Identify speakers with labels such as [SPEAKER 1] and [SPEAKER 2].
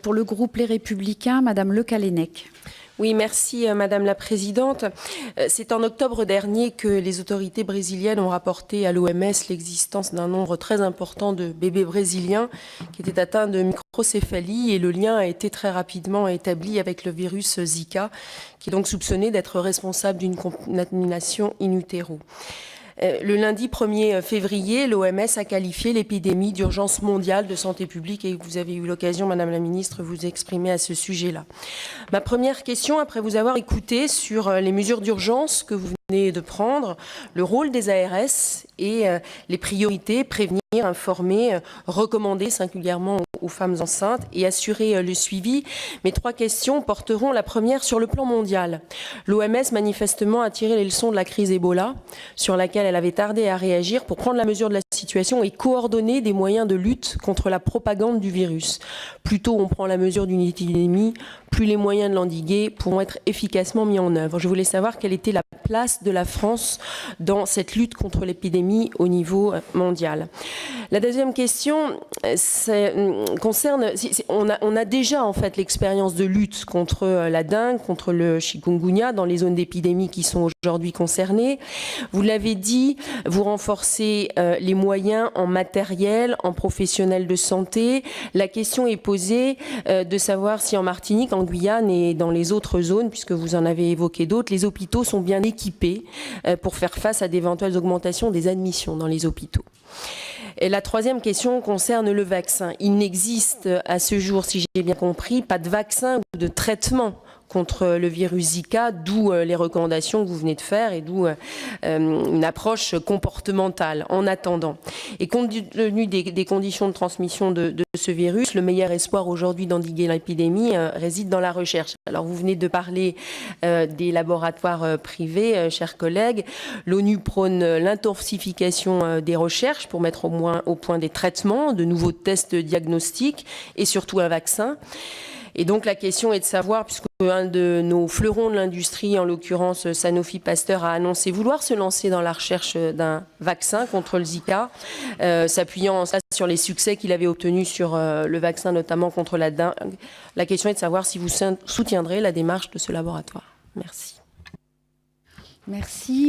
[SPEAKER 1] Pour le groupe Les Républicains, Madame Le Callennec.
[SPEAKER 2] Oui, merci Madame la Présidente. C'est en octobre dernier que les autorités brésiliennes ont rapporté à l'OMS l'existence d'un nombre très important de bébés brésiliens qui étaient atteints de microcéphalie et le lien a été très rapidement établi avec le virus Zika qui est donc soupçonné d'être responsable d'une contamination in utero. Le lundi 1er février, l'OMS a qualifié l'épidémie d'urgence mondiale de santé publique et vous avez eu l'occasion, Madame la Ministre, de vous exprimer à ce sujet-là. Ma première question, après vous avoir écouté sur les mesures d'urgence que vous venez de prendre, le rôle des ARS et les priorités, prévenir, informer, recommander singulièrement aux femmes enceintes et assurer le suivi. Mes trois questions porteront la première sur le plan mondial. L'OMS manifestement a tiré les leçons de la crise Ebola, sur laquelle elle avait tardé à réagir pour prendre la mesure de la situation et coordonner des moyens de lutte contre la propagande du virus. Plus tôt on prend la mesure d'une épidémie, plus les moyens de l'endiguer pourront être efficacement mis en œuvre. Je voulais savoir quelle était la place de la France dans cette lutte contre l'épidémie au niveau mondial. La deuxième question concerne, on a déjà en fait l'expérience de lutte contre la dengue, contre le chikungunya dans les zones d'épidémie qui sont aujourd'hui concernées. Vous l'avez dit, vous renforcez les moyens en matériel, en professionnels de santé. La question est posée de savoir si en Martinique, en Guyane et dans les autres zones, puisque vous en avez évoqué d'autres, les hôpitaux sont bien équipés pour faire face à d'éventuelles augmentations des admissions dans les hôpitaux. Et la troisième question concerne le vaccin. Il n'existe à ce jour, si j'ai bien compris, pas de vaccin ou de traitement contre le virus Zika, d'où les recommandations que vous venez de faire et d'où une approche comportementale en attendant. Et compte tenu des conditions de transmission de ce virus, le meilleur espoir aujourd'hui d'endiguer l'épidémie réside dans la recherche. Alors vous venez de parler des laboratoires privés, chers collègues. L'ONU prône l'intensification des recherches pour mettre au point des traitements, de nouveaux tests diagnostiques et surtout un vaccin. Et donc la question est de savoir, puisque un de nos fleurons de l'industrie, en l'occurrence Sanofi Pasteur, a annoncé vouloir se lancer dans la recherche d'un vaccin contre le Zika, s'appuyant sur les succès qu'il avait obtenus sur le vaccin, notamment contre la dengue. La question est de savoir si vous soutiendrez la démarche de ce laboratoire. Merci.
[SPEAKER 1] Merci.